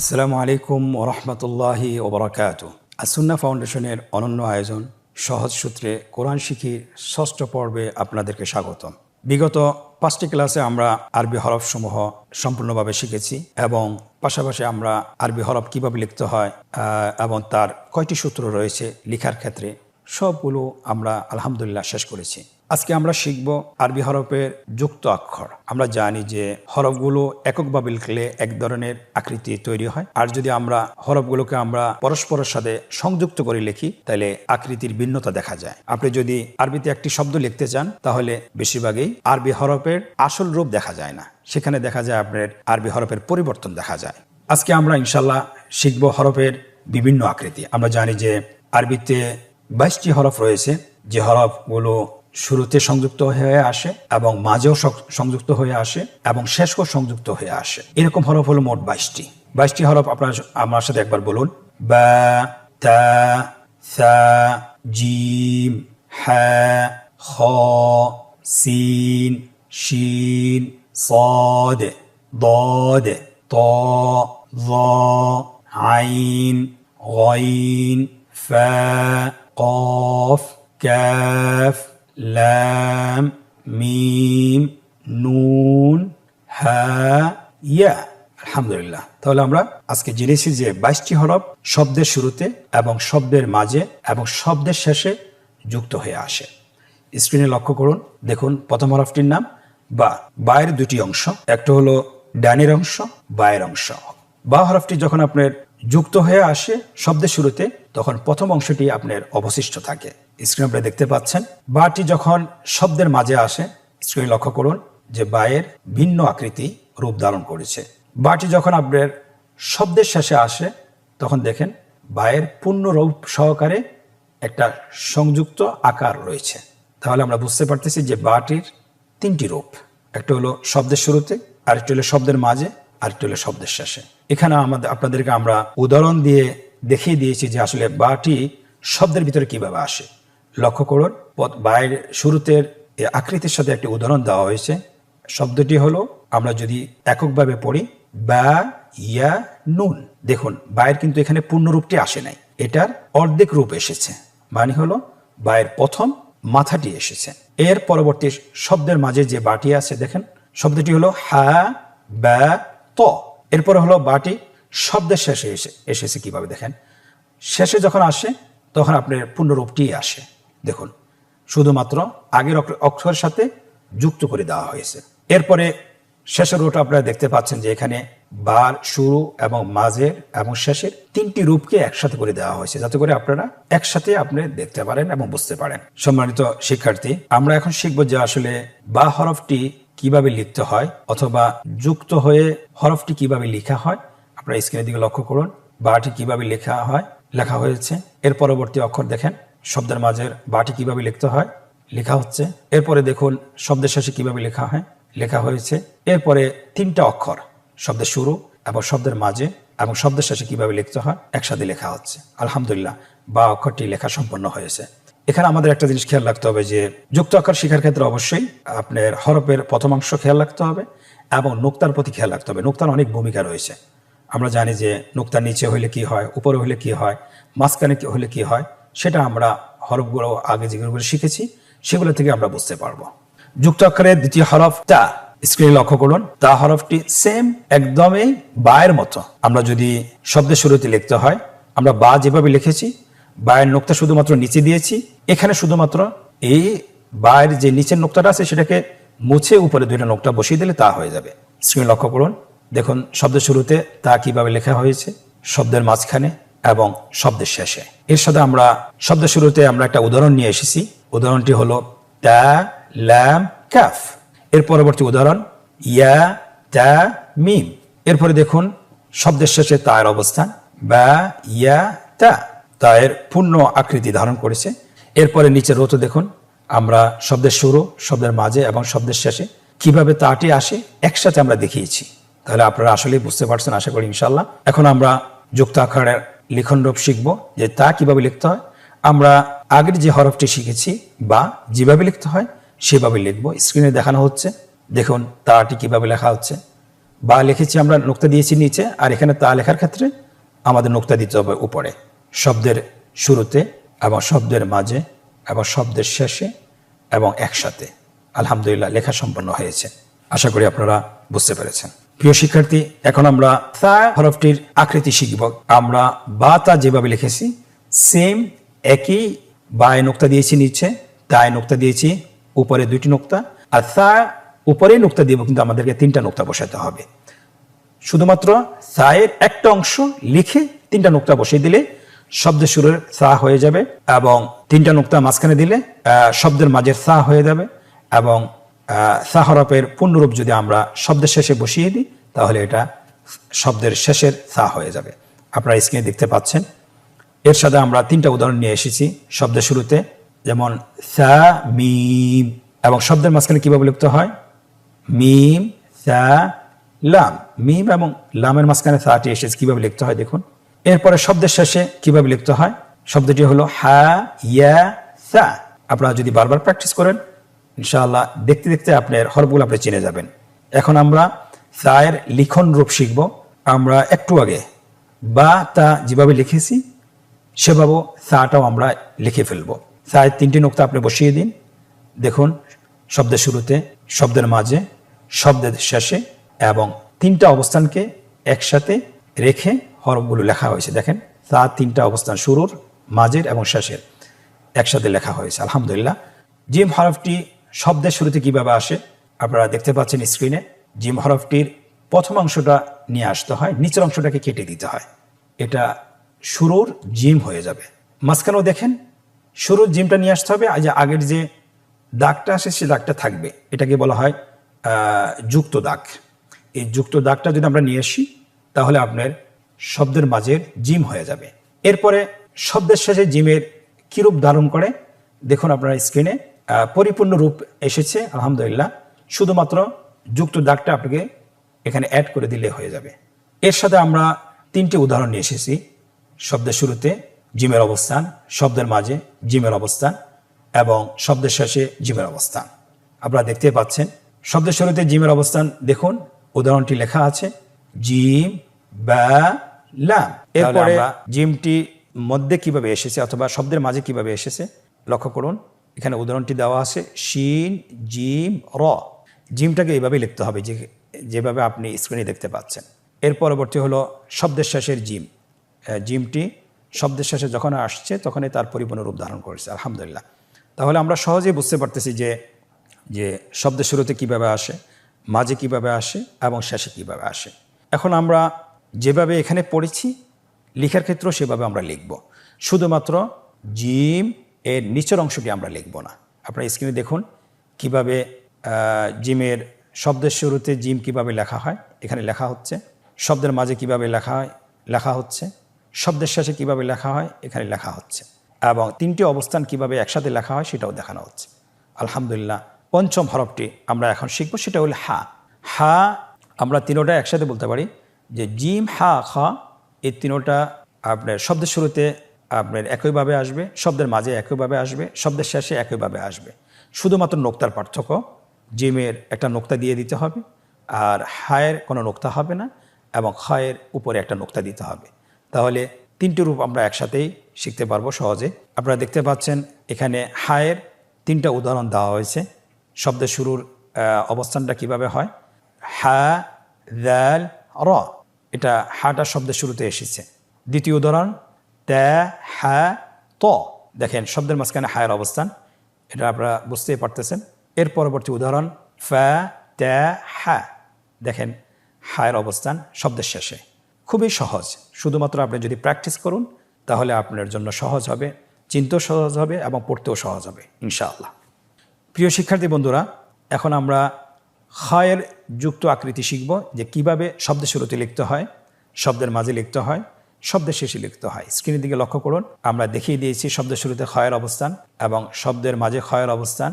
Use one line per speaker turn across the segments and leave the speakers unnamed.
আসসালামু আলাইকুম ওরহমতুল্লাহি ওবরাকাতু। আসুন্না ফাউন্ডেশনের অনন্য আয়োজন সহজ সূত্রে কোরআন শিখির ষষ্ঠ পর্বে আপনাদেরকে স্বাগতম। বিগত 5টি ক্লাসে আমরা আরবি হরফসমূহ সম্পূর্ণভাবে শিখেছি এবং পাশাপাশি আমরা আরবি হরফ কীভাবে লিখতে হয় এবং তার কয়টি সূত্র রয়েছে লেখার ক্ষেত্রে সবগুলো আমরা আলহামদুলিল্লাহ শেষ করেছি। আজকে আমরা শিখব আরবি হরফের যুক্ত অক্ষর। আমরা জানি যে হরফগুলো এককভাবে লিখলে এক ধরনের আকৃতি তৈরি হয়, আর যদি আমরা হরফগুলোকে আমরা পরস্পরের সাথে সংযুক্ত করে লিখি তাহলে আকৃতির ভিন্নতা দেখা যায়। আপনি যদি আরবিতে একটি শব্দ লিখতে চান তাহলে বেশিরভাগই আরবি হরফের আসল রূপ দেখা যায় না, সেখানে দেখা যায় আপনার আরবি হরফের পরিবর্তন দেখা যায়। আজকে আমরা ইনশাল্লাহ শিখব হরফের বিভিন্ন আকৃতি। আমরা জানি যে আরবিতে 22টি হরফ রয়েছে, যে হরফগুলো শুরুতে সংযুক্ত হয়ে আসে এবং মাঝেও সংযুক্ত হয়ে আসে এবং শেষও সংযুক্ত হয়ে আসে। এরকম হরফ হলো মোট 22টি হরফ। আপনার আমার সাথে একবার বলুন: বা, তা, সা, জিম, হা, খ, সিন, শিন, صاد, ضاد, ط, ظ, عين, غين, فا, قاف, كاف, লাম, মিম, নুন, হা, ইয়া। আলহামদুলিল্লাহ। তাহলে আমরা আজকে জেনেছি যে 22টি হরফ শব্দের শুরুতে এবং শব্দের মাঝে এবং শব্দের শেষে যুক্ত হয়ে আসে। স্ক্রিনে লক্ষ্য করুন, দেখুন প্রথম হরফটির নাম বা। বায়ের দুটি অংশ, একটা হলো ডানের অংশ, বায়ের অংশ। বা হরফটি যখন আপনার যুক্ত হয়ে আসে শব্দের শুরুতে তখন প্রথম অংশটি আপনার অবশিষ্ট থাকে। স্ক্রিনে আপনারা দেখতে পাচ্ছেন। বাটি যখন শব্দের মাঝে আসে, স্ক্রিনে লক্ষ্য করুন যে বায়ের ভিন্ন আকৃতি রূপ ধারণ করেছে। বাটি যখন আপনার শব্দের শেষে আসে তখন দেখেন বায়ের পূর্ণ রূপ সহকারে একটা সংযুক্ত আকার রয়েছে। তাহলে আমরা বুঝতে পারতেছি যে বাটির 3টি রূপ, একটা হলো শব্দের শুরুতে, আরেকটি হলো শব্দের মাঝে, আরেকটি হলো শব্দের শেষে। এখানে আপনাদেরকে আমরা উদাহরণ দিয়ে দেখিয়ে দিয়েছি যে আসলে বাটি শব্দের ভিতরে কিভাবে আসে। লক্ষ্য করুন, বায়ের শুরুতের আকৃতির সাথে একটি উদাহরণ দেওয়া হয়েছে। শব্দটি হলো, আমরা যদি এককভাবে পড়ি, বা, ইয়া, নুন। দেখুন বায়ের কিন্তু এখানে পূর্ণ রূপটি আসে নাই, এটার অর্ধেক রূপ এসেছে। মানে হলো বায়ের প্রথম মাথাটি এসেছে। এর পরবর্তী শব্দের মাঝে যে বাটি আছে দেখেন, শব্দটি হলো হা, বা, ত। এরপরে হলো বাটি শব্দের শেষে এসেছে কিভাবে দেখেন, শেষে যখন আসে তখন আপনার পূর্ণরূপটি আসে। দেখুন শুধুমাত্র আগের অক্ষরের সাথে যুক্ত করে দেওয়া হয়েছে। এরপরে শেষের রূপটা আপনারা দেখতে পাচ্ছেন যে এখানে বার, শুরু এবং মাঝের এবং শেষের 3টি রূপকে একসাথে করে দেওয়া হয়েছে, যাতে করে আপনারা একসাথে আপনি দেখতে পারেন এবং বুঝতে পারেন। সম্মানিত শিক্ষার্থী, আমরা এখন শিখবো যে আসলে বা হরফটি কিভাবে লিখতে হয় অথবা যুক্ত হয়ে হরফটি কিভাবে লেখা হয়। আপনারা স্ক্রিনের দিকে লক্ষ্য করুন, বাটি কিভাবে লেখা হয়েছে। এর পরবর্তী অক্ষর দেখেন, শব্দের মাঝের বাটি কিভাবে লিখতে হয় লেখা হচ্ছে। এরপরে দেখুন শব্দের শেষে কিভাবে লেখা হয়েছে। এরপরে 3টা অক্ষর শব্দের শুরু এবং শব্দের মাঝে এবং শব্দের শেষে কিভাবে লিখতে হয় একসাথে লেখা হচ্ছে। আলহামদুলিল্লাহ, বা অক্ষরটি লেখা সম্পন্ন হয়েছে। এখানে আমাদের একটা জিনিস খেয়াল রাখতে হবে যে যুক্ত অক্ষর শেখার ক্ষেত্রে অবশ্যই আপনার হরফের প্রথমাংশ খেয়াল রাখতে হবে এবং নোক্তার প্রতি খেয়াল রাখতে হবে। নোক্তার অনেক ভূমিকা রয়েছে। আমরা জানি যে নোক্তার নিচে হইলে কি হয়, উপরে হইলে কি হয়, মাঝখানে হইলে কি হয়, সেটা আমরা হরফগুলো আগে যেগুলো শিখেছি সেগুলো থেকে আমরা বুঝতে পারবো। যুক্ত অক্ষরের দ্বিতীয় হরফ তা। স্ক্রিনে লক্ষ্য করুন, তা হরফটি সেম একদমই বায়ের মতো। আমরা যদি শব্দের শুরুতে লিখতে হয়, আমরা বা যেভাবে লিখেছি, বায়ের নোক্তা শুধুমাত্র নিচে দিয়েছি। এখানে শুধুমাত্র এই বায়ের যে নিচের নোক্তাটা আছে সেটাকে মুছে উপরে 2টা নোক্তা বসিয়ে দিলে তা হয়ে যাবে। স্ক্রিনে লক্ষ্য করুন, দেখুন শব্দের শুরুতে তা কিভাবে লেখা হয়েছে, শব্দের মাঝখানে এবং শব্দের শেষে। এর সাথে আমরা শব্দের শুরুতে আমরা একটা উদাহরণ নিয়ে এসেছি। উদাহরণটি হলো তা, লাম, কাফ। এর পরবর্তী উদাহরণ ইয়া, তা, মিম। এরপরে দেখুন শব্দের শেষে তায়ের অবস্থান, বা, ইয়া, তা। তায়ের পূর্ণ আকৃতি ধারণ করেছে। এরপরে নিচের রোতে দেখুন আমরা শব্দের শুরু, শব্দের মাঝে এবং শব্দের শেষে কিভাবে তাটি আসে একসাথে আমরা দেখিয়েছি। তাহলে আপনারা আসলেই বুঝতে পারছেন আশা করি ইনশাল্লাহ। এখন আমরা যুক্ত আকারের লিখন রূপ শিখব যে তা কিভাবে লিখতে হয়। আমরা আগের যে হরফটি শিখেছি বা যেভাবে লিখতে হয় সেভাবে লিখব। স্ক্রিনে দেখানো হচ্ছে, দেখুন তাটি কিভাবে লেখা হচ্ছে। বা লিখেছি আমরা, নোক্তা দিয়েছি নিচে, আর এখানে তা লেখার ক্ষেত্রে আমাদের নোক্তা দিতে হবে উপরে, শব্দের শুরুতে এবং শব্দের মাঝে এবং শব্দের শেষে এবং একসাথে। আলহামদুলিল্লাহ, লেখা সম্পন্ন হয়েছে। আশা করি আপনারা বুঝতে পেরেছেন। প্রিয় শিক্ষার্থী, এখন আমরা তা হরফটির আকৃতি শিখব। আমরা বা তা যেভাবে লিখেছি সেম একই, বায় নোক্তা দিয়েছি নিচে, তায় নোক্তা দিয়েছি উপরে 2টি নোক্তা, আর তা উপরে নোক্তা দিব, কিন্তু আমাদেরকে 3টা নোক্তা বসাতে হবে। শুধুমাত্র সায়ের একটা অংশ লিখে 3টা নোক্তা বসিয়ে দিলে শব্দের শুরুর সা হয়ে যাবে, এবং 3টা নোক্তা মাঝখানে দিলে শব্দের মাঝের সা হয়ে যাবে, এবং সা হরফের পূর্ণরূপ যদি আমরা শব্দের শেষে বসিয়ে দিই তাহলে এটা শব্দের শেষের সা হয়ে যাবে। আপনারা স্ক্রিনে দেখতে পাচ্ছেন। এর সাথে আমরা 3টা উদাহরণ নিয়ে এসেছি শব্দের শুরুতে, যেমন সা মিম, এবং শব্দের মাঝখানে কিভাবে লিখতে হয়, মিম সা লাম। মিম এবং লামের মাঝখানে সাটি এসেছে, কিভাবে লিখতে হয় দেখুন। এরপরে শব্দের শেষে কিভাবে লিখতে হয়, শব্দটি হলো হা ইয়া সা। আপনারা যদি বারবার প্র্যাকটিস করেন ইনশাআল্লাহ দেখতে দেখতে আপনার হরফগুলো আপনি চিনে যাবেন। এখন আমরা সায়ের লিখন রূপ শিখব। আমরা একটু আগে বা তা যেভাবে লিখেছি সেভাবে সাটাও আমরা লিখে ফেলবো। সায়ের 3টি নোক্তা আপনি বসিয়ে দিন। দেখুন, শব্দের শুরুতে, শব্দের মাঝে, শব্দের শেষে, এবং 3টা অবস্থানকে একসাথে রেখে হরফগুলো লেখা হয়েছে। দেখেন, তা 3টা অবস্থান, শুরুর, মাঝের এবং শেষের, একসাথে লেখা হয়েছে। আলহামদুলিল্লাহ। জিম হরফটি শব্দের শুরুতে কিভাবে আসে আপনারা দেখতে পাচ্ছেন স্ক্রিনে। জিম হরফটির প্রথম অংশটা নিয়ে আসতে হয়, নিচের অংশটাকে কেটে দিতে হয়, এটা শুরুর জিম হয়ে যাবে। মাঝখানেও দেখেন শুরুর জিমটা নিয়ে আসতে হবে, আর যে আগের যে দাগটা আসে সে দাগটা থাকবে, এটাকে বলা হয় যুক্ত দাগ। এই যুক্ত দাগটা যদি আমরা নিয়ে আসি তাহলে আপনার শব্দের মাঝের জিম হয়ে যাবে। এরপরে শব্দের শেষে জিমের কি রূপ ধারণ করে দেখুন আপনারা স্ক্রিনে, পরিপূর্ণ রূপ এসেছে আলহামদুলিল্লাহ। শুধুমাত্র যুক্ত দাগটা আপনাকে এখানে অ্যাড করে দিলে হয়ে যাবে। এর সাথে আমরা 3টি উদাহরণ নিয়ে এসেছি। শব্দের শুরুতে জিমের অবস্থান, শব্দের মাঝে জিমের অবস্থান, এবং শব্দের শেষে জিমের অবস্থান। আপনারা দেখতে পাচ্ছেন শব্দের শুরুতে জিমের অবস্থান। দেখুন উদাহরণটি লেখা আছে জিম বা লাম। এরপরে জিমটি মধ্যে কিভাবে এসেছে অথবা শব্দের মাঝে কিভাবে এসেছে লক্ষ্য করুন। এখানে উদাহরণটি দেওয়া আছে শিন জিম র। জিমটাকে এইভাবে লিখতে হবে যেভাবে আপনি স্ক্রিনে দেখতে পাচ্ছেন। এর পরবর্তী হলো শব্দের শেষের জিম। জিমটি শব্দের শেষে যখন আসছে তখনই তার পরিপূর্ণ রূপ ধারণ করেছে আলহামদুলিল্লাহ। তাহলে আমরা সহজেই বুঝতে পারতেছি যে শব্দের শুরুতে কিভাবে আসে, মাঝে কিভাবে আসে এবং শেষে কিভাবে আসে। এখন আমরা যেভাবে এখানে পড়েছি লেখার ক্ষেত্রেও সেভাবে আমরা লিখব, শুধুমাত্র জিম এর নিচের অংশটি আমরা লিখব না। আপনারা স্ক্রিনে দেখুন কিভাবে জিমের শব্দের শুরুতে জিম কিভাবে লেখা হয় এখানে লেখা হচ্ছে, শব্দের মাঝে কিভাবে লেখা হচ্ছে, শব্দের শেষে কিভাবে লেখা হয় এখানে লেখা হচ্ছে, এবং 3টি অবস্থান কিভাবে একসাথে লেখা হয় সেটাও দেখানো হচ্ছে আলহামদুলিল্লাহ। পঞ্চম হরফটি আমরা এখন শিখব, সেটা হলো হা। হা আমরা 3টা একসাথে বলতে পারি যে জিম হা খা। এই 3টা আপনার শব্দের শুরুতে আপনার একইভাবে আসবে, শব্দের মাঝে একইভাবে আসবে, শব্দের শেষে একইভাবে আসবে। শুধুমাত্র নোক্তার পার্থক্য, জিমের একটা নোক্তা দিয়ে দিতে হবে, আর হায়ের কোনো নোক্তা হবে না, এবং খায়ের উপরে একটা নোক্তা দিতে হবে। তাহলে 3টি রূপ আমরা একসাথেই শিখতে পারবো সহজে। আপনারা দেখতে পাচ্ছেন এখানে হায়ের 3টা উদাহরণ দেওয়া হয়েছে। শব্দের শুরুর অবস্থানটা কিভাবে হয়, হা দাল র। এটা হাটা শব্দের শুরুতে এসেছে। দ্বিতীয় উদাহরণ তা হা ত। দেখেন শব্দের মাঝখানে হায়ের অবস্থান, এটা আপনারা বুঝতেই পারতেছেন। এর পরবর্তী উদাহরণ ফা তা হা। দেখেন হায়ের অবস্থান শব্দের শেষে। খুবই সহজ, শুধুমাত্র আপনি যদি প্র্যাকটিস করুন তাহলে আপনার জন্য সহজ হবে, চিনতেও সহজ হবে এবং পড়তেও সহজ হবে ইনশাআল্লাহ। প্রিয় শিক্ষার্থী বন্ধুরা, এখন আমরা খায়ের যুক্ত আকৃতি শিখব, যে কিভাবে শব্দের শুরুতে লিখতে হয়, শব্দের মাঝে লিখতে হয়, শব্দের শেষে লিখতে হয়। স্ক্রিনের দিকে লক্ষ্য করুন, আমরা দেখিয়ে দিয়েছি শব্দের শুরুতে খায়ের অবস্থান এবং শব্দের মাঝে খায়ের অবস্থান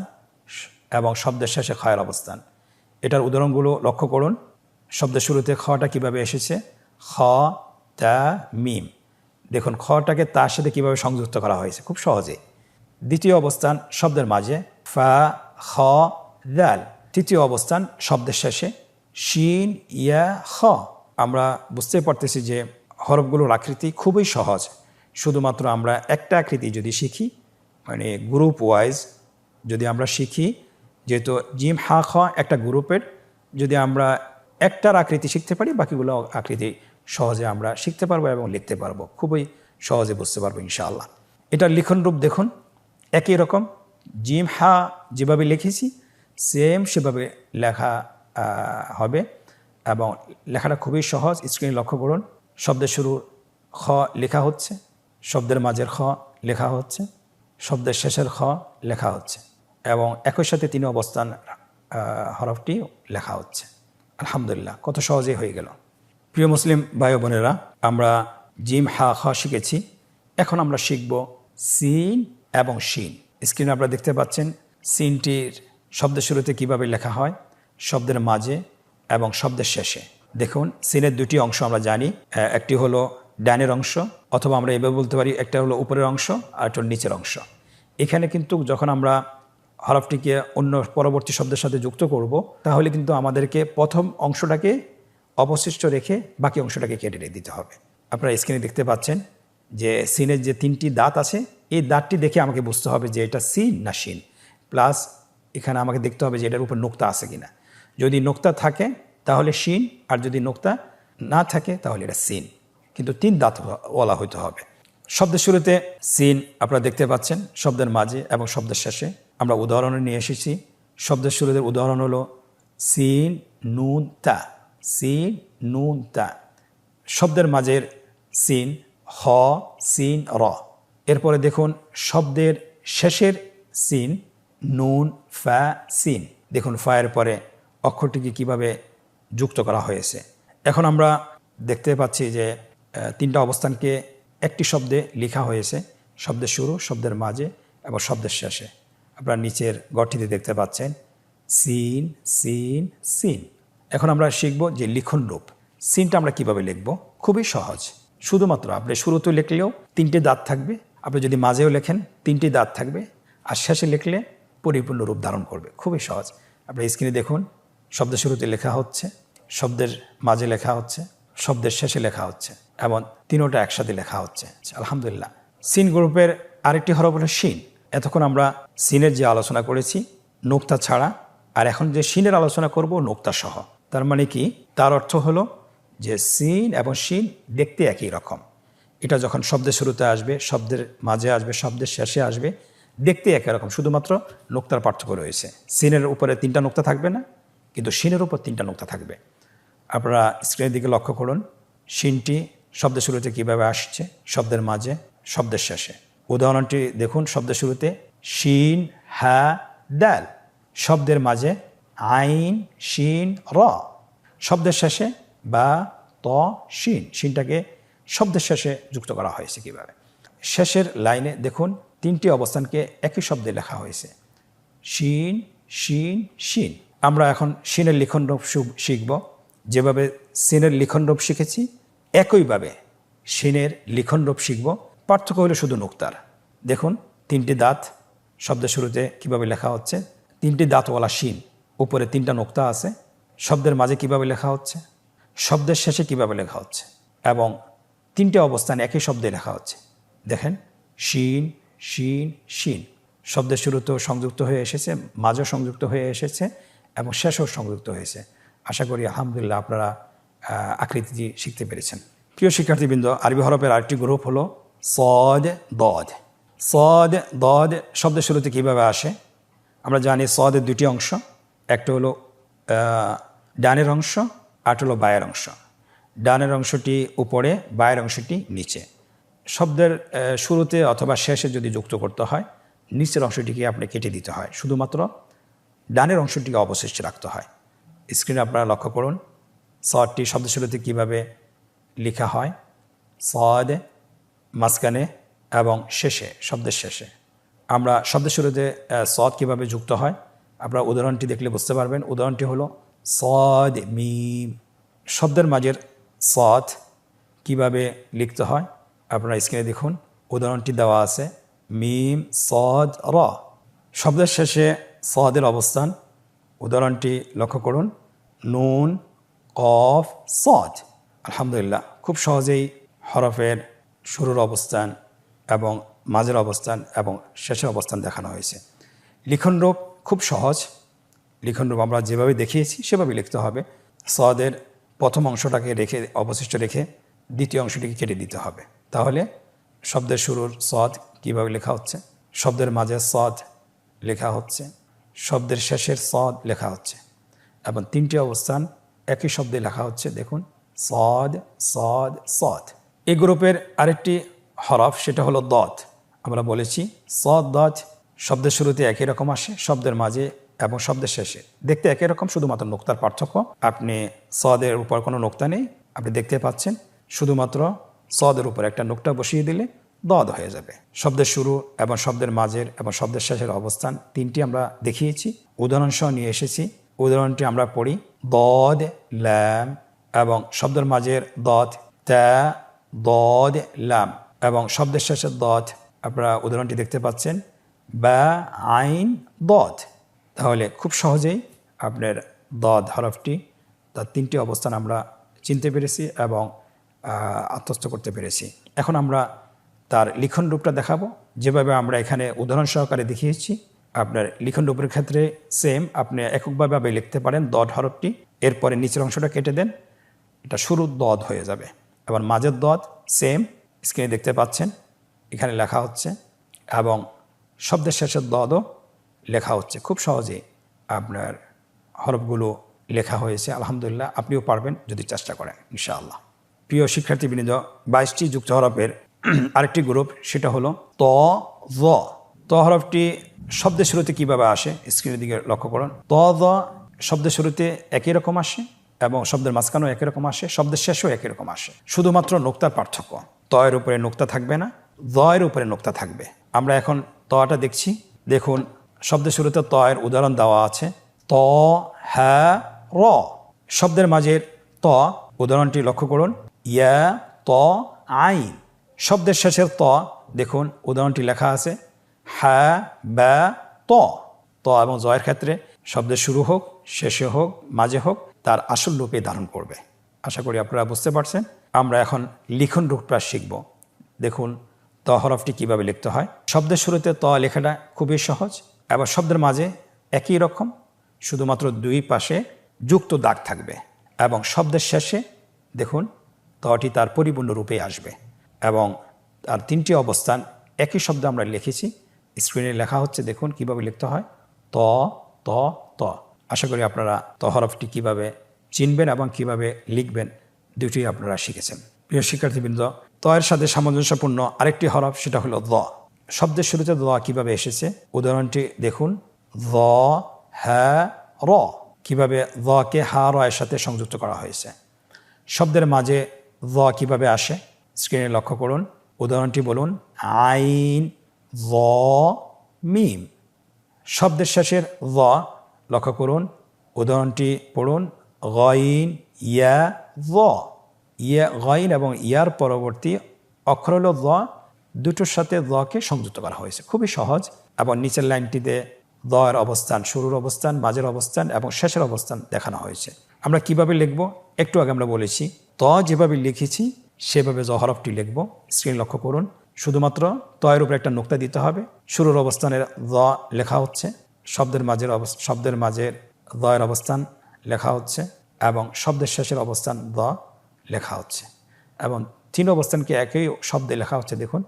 এবং শব্দের শেষে খায়ের অবস্থান। এটার উদাহরণগুলো লক্ষ্য করুন। শব্দের শুরুতে খটা কিভাবে এসেছে, খ তা মিম। দেখুন খটাকে তার সাথে কিভাবে সংযুক্ত করা হয়েছে খুব সহজে। দ্বিতীয় অবস্থান শব্দের মাঝে ফা খ দাল। তৃতীয় অবস্থান শব্দের শেষে, শিন ইয়া খ। আমরা বুঝতে পারতেছি যে হরফগুলোর আকৃতি খুবই সহজ। শুধুমাত্র আমরা একটা আকৃতি যদি শিখি, মানে গ্রুপ ওয়াইজ যদি আমরা শিখি, যেহেতু জিম হা খ একটা গ্রুপের, যদি আমরা একটার আকৃতি শিখতে পারি, বাকিগুলো আকৃতি সহজে আমরা শিখতে পারবো এবং লিখতে পারবো, খুবই সহজে বুঝতে পারবো ইনশাআল্লাহ। এটার লিখন রূপ দেখুন, একই রকম জিম হা যেভাবে লিখেছি সেম সেভাবে লেখা হবে এবং লেখাটা খুবই সহজ। স্ক্রিনে লক্ষ্য করুন, শব্দের শুরুর খ লেখা হচ্ছে, শব্দের মাঝের খ লেখা হচ্ছে, শব্দের শেষের খ লেখা হচ্ছে এবং একই সাথে 3 অবস্থান হরফটি লেখা হচ্ছে। আলহামদুলিল্লাহ, কত সহজেই হয়ে গেল। প্রিয় মুসলিম ভাই বোনেরা, আমরা জিম হা খ শিখেছি। এখন আমরা শিখব সিন এবং শিন। স্ক্রিনে আপনারা দেখতে পাচ্ছেন সিনটির শব্দের শুরুতে কিভাবে লেখা হয়, শব্দের মাঝে এবং শব্দের শেষে। দেখুন, সিনের 2টি অংশ আমরা জানি, একটি হলো ডানের অংশ, অথবা আমরা এভাবে বলতে পারি একটা হলো উপরের অংশ আর একটা হলো নিচের অংশ। এখানে কিন্তু যখন আমরা হরফটিকে অন্য পরবর্তী শব্দের সাথে যুক্ত করব, তাহলে কিন্তু আমাদেরকে প্রথম অংশটাকে অবশিষ্ট রেখে বাকি অংশটাকে কেটে দিতে হবে। আপনারা স্ক্রিনে দেখতে পাচ্ছেন যে সিনের যে 3টি দাঁত আছে, এই দাঁতটি দেখে আমাকে বুঝতে হবে যে এটা সিন না শিন। প্লাস এখানে আমাকে দেখতে হবে যে এটার উপর নোক্তা আছে কিনা। যদি নোক্তা থাকে তাহলে শিন, আর যদি নোক্তা না থাকে তাহলে এটা সিন, কিন্তু 3 দাঁত ওয়ালা হইতে হবে। শব্দের শুরুতে সিন আপনারা দেখতে পাচ্ছেন, শব্দের মাঝে এবং শব্দের শেষে। আমরা উদাহরণে নিয়ে এসেছি। শব্দের শুরুতে উদাহরণ হলো সিন নুন তা, সিন নুন তা। শব্দের মাঝের সিন হ সিন র। এরপরে দেখুন শব্দের শেষের সিন নুন ফা সিন। দেখুন ফায়ের পরে অক্ষরটিকে কিভাবে যুক্ত করা হয়েছে। এখন আমরা দেখতে পাচ্ছি যে 3টা অবস্থানকে একটি শব্দে লেখা হয়েছে, শব্দের শুরু, শব্দের মাঝে এবং শব্দের শেষে। আপনারা নিচের গঠটিতে দেখতে পাচ্ছেন সিন সিন সিন। এখন আমরা শিখব যে লিখন রূপ। সিনটা আমরা কিভাবে লিখব, খুবই সহজ। শুধুমাত্র আপনি শুরুতে লিখলেও 3টে দাঁত থাকবে, আপনি যদি মাঝেও লেখেন 3টি দাঁত থাকবে, আর শেষে লিখলে পরিপূর্ণ রূপ ধারণ করবে, খুবই সহজ। আপনি স্ক্রিনে দেখুন, শব্দের শুরুতে লেখা হচ্ছে, শব্দের মাঝে লেখা হচ্ছে, শব্দের শেষে লেখা হচ্ছে এবং 3টা একসাথে লেখা হচ্ছে। আলহামদুলিল্লাহ। সিন গ্রুপের আরেকটি হরফ হলো শিন। এতক্ষণ আমরা সিনের যে আলোচনা করেছি নোক্তা ছাড়া, আর এখন যে শিনের আলোচনা করব নোক্তা সহ। তার মানে কি, তার অর্থ হলো যে সিন এবং শিন দেখতে একই রকম। এটা যখন শব্দের শুরুতে আসবে, শব্দের মাঝে আসবে, শব্দের শেষে আসবে, দেখতে একই রকম, শুধুমাত্র নোক্তার পার্থক্য রয়েছে। সিনের উপরে 3টা নোক্তা থাকবে না, কিন্তু শিনের উপর 3টা নোক্তা থাকবে। আপনারা স্ক্রিনের দিকে লক্ষ্য করুন, শিনটি শব্দের শুরুতে কিভাবে আসছে, শব্দের মাঝে, শব্দের শেষে। উদাহরণটি দেখুন, শব্দের শুরুতে শিন হা ডাল, শব্দের মাঝে আইন শিন র, শব্দের শেষে বা ত শিন। শিনটাকে শব্দের শেষে যুক্ত করা হয়েছে কিভাবে। শেষের লাইনে দেখুন 3টি অবস্থানকে একই শব্দে লেখা হয়েছে, শিন শিন শিন। আমরা এখন শিনের লিখন রূপ শিখব। যেভাবে সিনের লিখন রূপ শিখেছি একইভাবে শিনের লিখন রূপ শিখব। পার্থক্য হলো শুধু নোক্তার। দেখুন 3টি দাঁত শব্দের শুরুতে কিভাবে লেখা হচ্ছে, 3টি দাঁতওয়ালা শিন, উপরে 3টা নোক্তা আছে। শব্দের মাঝে কিভাবে লেখা হচ্ছে, শব্দের শেষে কিভাবে লেখা হচ্ছে এবং 3টে অবস্থান একই শব্দে লেখা হচ্ছে। দেখেন শিন শিন শিন, শব্দের শুরুতেও সংযুক্ত হয়ে এসেছে, মাঝেও সংযুক্ত হয়ে এসেছে এবং শেষেও সংযুক্ত হয়েছে। আশা করি আলহামদুলিল্লাহ আপনারা আকৃতিটি শিখতে পেরেছেন। প্রিয় শিক্ষার্থীবৃন্দ, আরবি হরফের আরেকটি গ্রুপ হলো সদ দদ। সদ দদ শব্দের শুরুতে কিভাবে আসে আমরা জানি। সদের 2টি অংশ, একটা হলো ডানের অংশ, আর হলো বায়ের অংশ। ডানের অংশটি উপরে, বায়ের অংশটি নিচে। শব্দের শুরুতে অথবা শেষে যদি যুক্ত করতে হয়, নিচের অংশটিকে আপনি কেটে দিতে হয়, শুধুমাত্র ডানের অংশটিকে অবশিষ্ট রাখতে হয়। স্ক্রিনে আপনারা লক্ষ্য করুন সদটি শব্দের শুরুতে কীভাবে লেখা হয়, সদ মাঝখানে এবং শেষে, শব্দের শেষে। আমরা শব্দের শুরুতে সদ কীভাবে যুক্ত হয় আপনারা উদাহরণটি দেখলে বুঝতে পারবেন। উদাহরণটি হলো সদ মিম। শব্দের মাঝের সদ কিভাবে লিখতে হয় আপনারা স্ক্রিনে দেখুন, উদাহরণটি দেওয়া আছে মিম সদ র। শব্দের শেষে সদের অবস্থান, উদাহরণটি লক্ষ্য করুন নুন কফ সদ। আলহামদুলিল্লাহ, খুব সহজেই হরফের শুরুর অবস্থান এবং মাঝের অবস্থান এবং শেষের অবস্থান দেখানো হয়েছে। লিখনরূপ খুব সহজ। লিখনরূপ আমরা যেভাবে দেখিয়েছি সেভাবে লিখতে হবে। সদের প্রথম অংশটাকে রেখে অবশিষ্ট রেখে দ্বিতীয় অংশটিকে কেটে দিতে হবে। তাহলে শব্দের শুরুর সদ কীভাবে লেখা হচ্ছে, শব্দের মাঝে সদ লেখা হচ্ছে, শব্দের শেষের সদ লেখা হচ্ছে এবং তিনটি অবস্থান একই শব্দে লেখা হচ্ছে। দেখুন, সদ সদ সদ। এই গ্রুপের আরেকটি হরফ সেটা হলো দত। আমরা বলেছি সদ দত শব্দের শুরুতে একই রকম আসে, শব্দের মাঝে এবং শব্দের শেষে দেখতে একই রকম, শুধুমাত্র নোক্তার পার্থক্য। আপনি সদের উপর কোনো নোক্তা নেই, আপনি দেখতে পাচ্ছেন, শুধুমাত্র সদের উপর একটা নোক্তা বসিয়ে দিলে দদ হয়ে যাবে। শব্দের শুরু এবং শব্দের মাঝের এবং শব্দের শেষের অবস্থান তিনটি আমরা দেখিয়েছি, উদাহরণসহ নিয়ে এসেছি। উদাহরণটি আমরা পড়ি। দদ ল্যাম এবং শব্দের মাঝের দদ তা দদ ল্যাম এবং শব্দের শেষের দদ আপনারা উদাহরণটি দেখতে পাচ্ছেন বা আইন দদ। তাহলে খুব সহজেই আপনার দদ হরফটি তার তিনটি অবস্থান আমরা চিনতে পেরেছি এবং আত্মস্থ করতে পেরেছি। এখন আমরা তার লিখন রূপটা দেখাবো, যেভাবে আমরা এখানে উদাহরণ সহকারে দেখিয়েছি। আপনার লিখন রূপের ক্ষেত্রে সেম, আপনি এককভাবে লিখতে পারেন দদ হরফটি, এরপরে নিচের অংশটা কেটে দেন, এটা শুরুর দদ হয়ে যাবে। এবার মাঝের দদ সেম, স্ক্রিনে দেখতে পাচ্ছেন, এখানে লেখা হচ্ছে এবং শব্দের শেষের দদও লেখা হচ্ছে। খুব সহজেই আপনার হরফগুলো লেখা হয়েছে। আলহামদুলিল্লাহ, আপনিও পারবেন যদি চেষ্টা করেন ইনশাআল্লাহ। প্রিয় শিক্ষার্থীবৃন্দ, 22টি যুক্ত হরফের আরেকটি গ্রুপ সেটা হলো ত জ। ত হরফটি শব্দের শুরুতে কিভাবে আসে স্ক্রিনের দিকে লক্ষ্য করুন। ত জ শব্দের শুরুতে একই রকম আসে এবং শব্দের মাঝখানেও একই রকম আসে, শব্দের শেষেও একই রকম আসে, শুধুমাত্র নোক্তার পার্থক্য। তয়ের উপরে নোক্তা থাকবে না, জয়ের উপরে নোক্তা থাকবে। আমরা এখন তটা দেখছি। দেখুন, শব্দের শুরুতে তয়ের উদাহরণ দেওয়া আছে, ত হ্যাঁ র। শব্দের মাঝের ত উদাহরণটি লক্ষ্য করুন, ইয়া ত আইন। শব্দের শেষের ত দেখুন উদাহরণটি লেখা আছে, হ্যাঁ বা ত। ত এবং জয়ের ক্ষেত্রে শব্দের শুরু হোক, শেষে হোক, মাঝে হোক, তার আসল রূপে ধারণ করবে। আশা করি আপনারা বুঝতে পারছেন। আমরা এখন লিখন রূপটা শিখব। দেখুন, ত হরফটি কিভাবে লিখতে হয়। শব্দের শুরুতে ত লেখাটা খুবই সহজ এবং শব্দের মাঝে একই রকম, শুধুমাত্র দুই পাশে যুক্ত দাগ থাকবে এবং শব্দের শেষে দেখুন তটি তার পরিপূর্ণ রূপে আসবে এবং তার তিনটি অবস্থান একই শব্দে আমরা লিখেছি। স্ক্রিনে লেখা হচ্ছে, দেখুন কিভাবে লিখতে হয়, ত ত ত। আশা করি আপনারা ত হরফটি কিভাবে চিনবেন এবং কিভাবে লিখবেন দুটি আপনারা শিখেছেন। প্রিয় শিক্ষার্থীবৃন্দ, তয়ের সাথে সামঞ্জস্যপূর্ণ আরেকটি হরফ সেটা হলো দ। শব্দের শুরুতে দ কিভাবে এসেছে উদাহরণটি দেখুন, দ হ্যাঁ র। কিভাবে দকে হা র এর সাথে সংযুক্ত করা হয়েছে। শব্দের মাঝে দ কিভাবে আসে স্ক্রিনে লক্ষ্য করুন। উদাহরণটি বলুন, আইন দ মিম। শব্দের শেষের দ লক্ষ্য করুন। উদাহরণটি পড়ুন, গইন ইয়া দ। ইয়া গইন এবং ইয়ার পরবর্তী অক্ষর হল দ, দুটোর সাথে দকে সংযুক্ত করা হয়েছে। খুবই সহজ। এবং নিচের লাইনটিতে দয়ের অবস্থান, শুরুর অবস্থান, মাঝের অবস্থান এবং শেষের অবস্থান দেখানো হয়েছে। আমরা কিভাবে লিখব একটু আগে আমরা বলেছি, ত যেভাবে লিখেছি সেভাবে জ হরফটি লিখব। স্ক্রিন লক্ষ্য করুন। শুধুমাত্র তয়ের উপরে একটা নোক্তা দিতে হবে। শুরুর অবস্থানের দ লেখা হচ্ছে, শব্দের মাঝের দয়ের অবস্থান লেখা হচ্ছে এবং শব্দের শেষের অবস্থান দ লেখা হচ্ছে এবং তিন অবস্থানকে একই শব্দে লেখা হচ্ছে। দেখুন,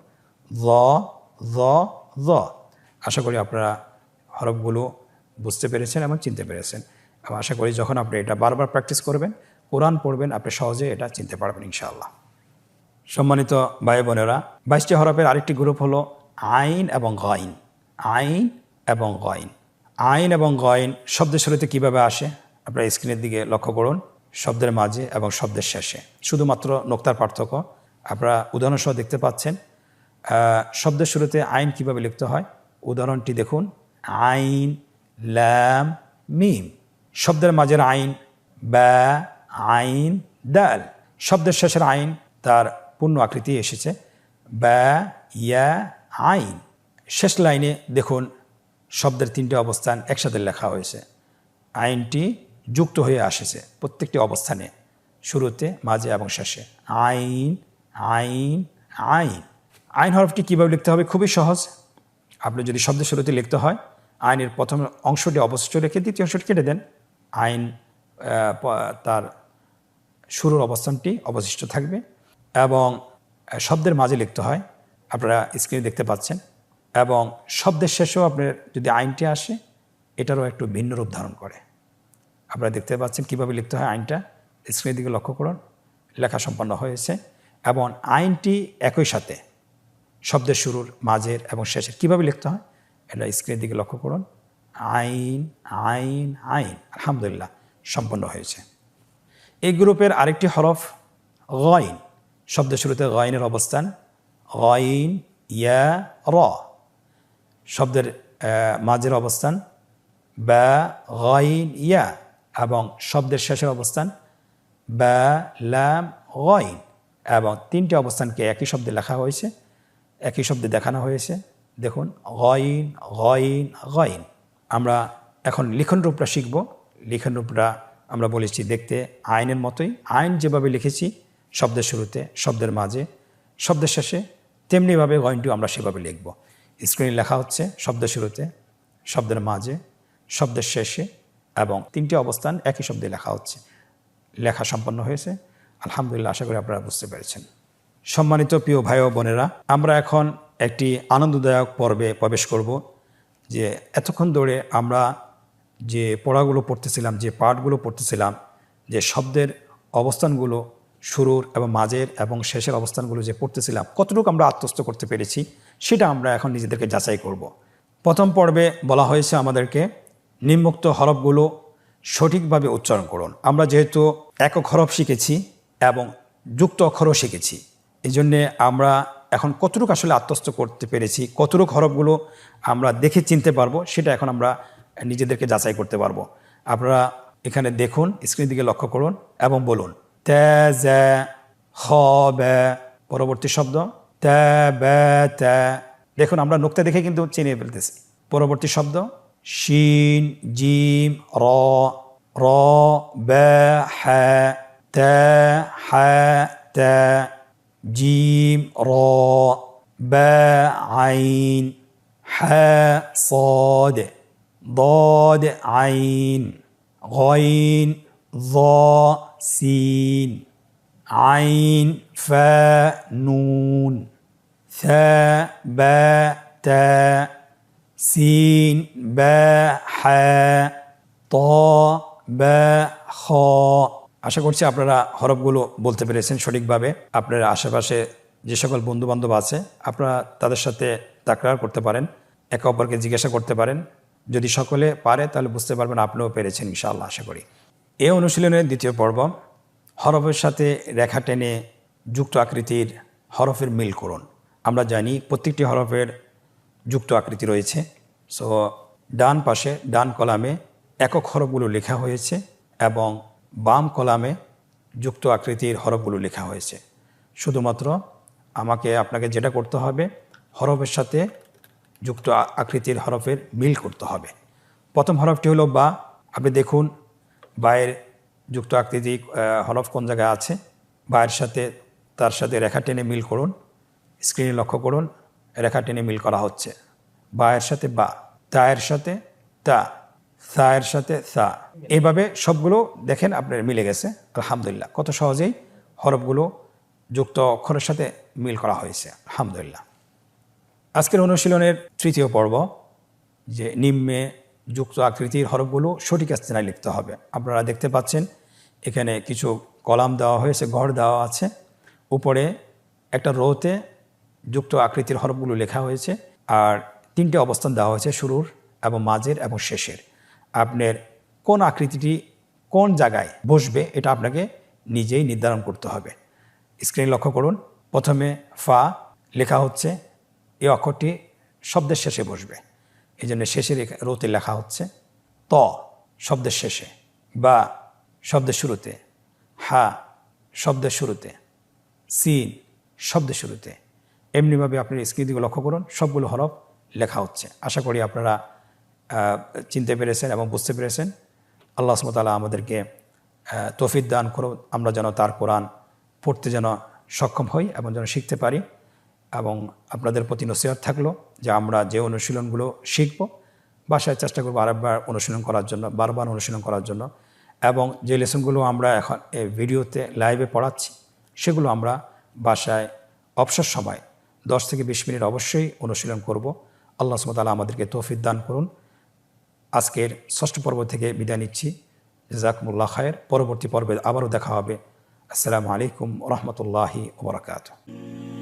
দ দ দ। আশা করি আপনারা হরফগুলো বুঝতে পেরেছেন এবং চিনতে পেরেছেন এবং আশা করি যখন আপনি এটা বারবার প্র্যাকটিস করবেন, কোরআন পড়বেন, আপনি সহজে এটা চিনতে পারবেন ইনশাআল্লাহ। সম্মানিত ভাই বোনেরা, 22টি হরফের আরেকটি গ্রুপ হলো আইন এবং গইন। আইন এবং গইন। আইন এবং গইন শব্দের শুরুতে কীভাবে আসে আপনারা স্ক্রিনের দিকে লক্ষ্য করুন। শব্দের মাঝে এবং শব্দের শেষে, শুধুমাত্র নোক্তার পার্থক্য। আপনারা উদাহরণসহ দেখতে পাচ্ছেন। শব্দের শুরুতে আইন কিভাবে লিখতে হয় উদাহরণটি দেখুন, আইন ল্যাম মিম। শব্দের মাঝের আইন বা আইন দাল। শব্দের শেষের আইন তার পূর্ণ আকৃতি এসেছে, বা ইয়া আইন। শেষ লাইনে দেখুন শব্দের তিনটে অবস্থান একসাথে লেখা হয়েছে। আইনটি যুক্ত হয়ে আসেছে প্রত্যেকটি অবস্থানে, শুরুতে, মাঝে এবং শেষে। আইন, আইন, আইন। আইন হরফটি কীভাবে লিখতে হবে? খুবই সহজ। আপনি যদি শব্দের শুরুতে লিখতে হয়, আইনের প্রথম অংশটি অবশিষ্ট রেখে দ্বিতীয় অংশটি কেটে দেন। আইন তার শুরুর অবস্থানটি অবশিষ্ট থাকবে। এবং শব্দের মাঝে লিখতে হয়, আপনারা স্ক্রিনে দেখতে পাচ্ছেন। এবং শব্দের শেষেও আপনার যদি আইনটি আসে, এটারও একটু ভিন্ন রূপ ধারণ করে। আপনারা দেখতে পাচ্ছেন কীভাবে লিখতে হয় আইনটা। স্ক্রিনের দিকে লক্ষ্য করুন, লেখা সম্পন্ন হয়েছে। এবং আইনটি একই সাথে শব্দের শুরুর, মাঝের এবং শেষের কীভাবে লিখতে হয় এটা স্ক্রিনের দিকে লক্ষ্য করুন। আইন, আইন, আইন। আলহামদুলিল্লাহ, সম্পন্ন হয়েছে। এই গ্রুপের আরেকটি হরফ গইন। শব্দের শুরুতে গইনের অবস্থান গইন, ইয়া, র। শব্দের মাঝের অবস্থান বা, গইন, ইয়া। এবং শব্দের শেষের অবস্থান বা, লাম, গইন। এবং তিনটি অবস্থানকে একই শব্দে লেখা হয়েছে, একই শব্দে দেখানো হয়েছে। দেখুন, গইন, গইন, গইন। আমরা এখন লিখন রূপটা শিখব। লিখন রূপটা আমরা বলেছি দেখতে আইনের মতোই। আইন যেভাবে লিখেছি শব্দের শুরুতে, শব্দের মাঝে, শব্দের শেষে, তেমনিভাবে গইনটিও আমরা সেভাবে লিখব। স্ক্রিনে লেখা হচ্ছে শব্দের শুরুতে, শব্দের মাঝে, শব্দের শেষে এবং তিনটি অবস্থান একই শব্দে লেখা হচ্ছে। লেখা সম্পন্ন হয়েছে। আলহামদুলিল্লাহ, আশা করি আপনারা বুঝতে পেরেছেন। সম্মানিত প্রিয় ভাই ও বোনেরা, আমরা এখন একটি আনন্দদায়ক পর্বে প্রবেশ করব। যে এতক্ষণ ধরে আমরা যে পড়াগুলো পড়তেছিলাম, যে পাঠগুলো পড়তেছিলাম, যে শব্দের অবস্থানগুলো শুরুর এবং মাঝের এবং শেষের অবস্থানগুলো যে পড়তেছিলাম, কতটুকু আমরা আত্মস্থ করতে পেরেছি সেটা আমরা এখন নিজেদেরকে যাচাই করব। প্রথম পর্বে বলা হয়েছে আমাদেরকে নিম্নোক্ত হরফগুলো সঠিকভাবে উচ্চারণ করুন। আমরা যেহেতু একক হরফ শিখেছি এবং যুক্ত অক্ষরও শিখেছি, এই জন্যে আমরা এখন কতটুকু আসলে আত্মস্থ করতে পেরেছি, কতটুকু হরফগুলো আমরা দেখে চিনতে পারবো, সেটা এখন আমরা নিজেদেরকে যাচাই করতে পারবো। আপনারা এখানে দেখুন, স্ক্রিনের দিকে লক্ষ্য করুন এবং বলুন তে, জে, খ, বে। পরবর্তী শব্দ তে, বে, তে। দেখুন, আমরা নোক্তা দেখে কিন্তু চিনিয়ে ফেলতেছি। পরবর্তী শব্দ শিন, জিম, র, র, বে, হ্যা, তে, হ্যা, তে, জিম, র, বে, আইন, হ্যা, صاد, ضاد, عين, غين, ظا, سين, عين, فاء, نون, ثاء, باء, تاء, سين, باء, حاء, طاء, باء, خاء। আশা করছি আপনারা হরফগুলো বলতে পেরেছেন সঠিকভাবে। আপনার আশেপাশে যে সকল বন্ধুবান্ধব আছে, আপনারা তাদের সাথে তাকরার করতে পারেন, একে অপরকে জিজ্ঞাসা করতে পারেন। যদি সকলে পারে তাহলে বুঝতে পারবেন আপনিও পেরেছেন ইনশাআল্লাহ, আশা করি। এই অনুশীলনের দ্বিতীয় পর্ব, হরফের সাথে রেখা টেনে যুক্ত আকৃতির হরফের মিল করুন। আমরা জানি প্রত্যেকটি হরফের যুক্ত আকৃতি রয়েছে। সো ডান পাশে, ডান কলামে একক হরফগুলো লেখা হয়েছে এবং বাম কলামে যুক্ত আকৃতির হরফগুলো লেখা হয়েছে। শুধুমাত্র আপনাকে যেটা করতে হবে, হরফের সাথে যুক্ত আকৃতির হরফের মিল করতে হবে। প্রথম হরফটি হলো বা। আপনি দেখুন বায়ের যুক্ত আকৃতি হরফ কোন জায়গায় আছে, বায়ের সাথে তার সাথে রেখা টেনে মিল করুন। স্ক্রিনে লক্ষ্য করুন, রেখা টেনে মিল করা হচ্ছে। বায়ের সাথে বা, তায়ের সাথে তা, সায়ের সাথে সা। এইভাবে সবগুলো দেখেন আপনার মিলে গেছে। আলহামদুলিল্লাহ, কত সহজেই হরফগুলো যুক্ত অক্ষরের সাথে মিল করা হয়েছে। আলহামদুলিল্লাহ। আজকের অনুশীলনের তৃতীয় পর্ব, যে নিম্নে যুক্ত আকৃতির হরফগুলো সঠিক স্থানে লিখতে হবে। আপনারা দেখতে পাচ্ছেন এখানে কিছু কলাম দেওয়া হয়েছে, ঘর দেওয়া আছে। উপরে একটা রোতে যুক্ত আকৃতির হরফগুলো লেখা হয়েছে আর তিনটে অবস্থান দেওয়া হয়েছে, শুরুর এবং মাঝের এবং শেষের। আপনার কোন আকৃতিটি কোন জায়গায় বসবে এটা আপনাকে নিজেই নির্ধারণ করতে হবে। স্ক্রিনে লক্ষ্য করুন, প্রথমে ফা লেখা হচ্ছে, এই অক্ষরটি শব্দের শেষে বসবে, এই জন্য শেষের রোতে লেখা হচ্ছে। ত শব্দের শেষে, বা শব্দের শুরুতে, হা শব্দের শুরুতে, সিন শব্দের শুরুতে। এমনিভাবে আপনি স্ক্রিন দিকে লক্ষ্য করুন, সবগুলো হরফ লেখা হচ্ছে। আশা করি আপনারা চিনতে পেরেছেন এবং বুঝতে পেরেছেন। আল্লাহ সুবহানাহু ওয়া তাআলা আমাদেরকে তৌফিক দান করুন, আমরা যেন তার কোরআন পড়তে যেন সক্ষম হই এবং যেন শিখতে পারি। এবং আপনাদের প্রতি নসিহত থাকলো যে আমরা যে অনুশীলনগুলো শিখব বাসায় চেষ্টা করবো আরেকবার অনুশীলন করার জন্য, বারবার অনুশীলন করার জন্য। এবং যে লেসনগুলো আমরা এখন এই ভিডিওতে লাইভে পড়াচ্ছি সেগুলো আমরা বাসায় অবসর সময় 10 থেকে 20 মিনিট অবশ্যই অনুশীলন করব। আল্লাহ সুবহানাহু ওয়া তাআলা আমাদেরকে তৌফিক দান করুন। আজকের ষষ্ঠ পর্ব থেকে বিদায় নিচ্ছি। জাযাকুমুল্লাহ খায়ের। পরবর্তী পর্বে আবারও দেখা হবে। আসসালামু আলাইকুম ওয়া রাহমাতুল্লাহি ওয়া বারাকাতুহু।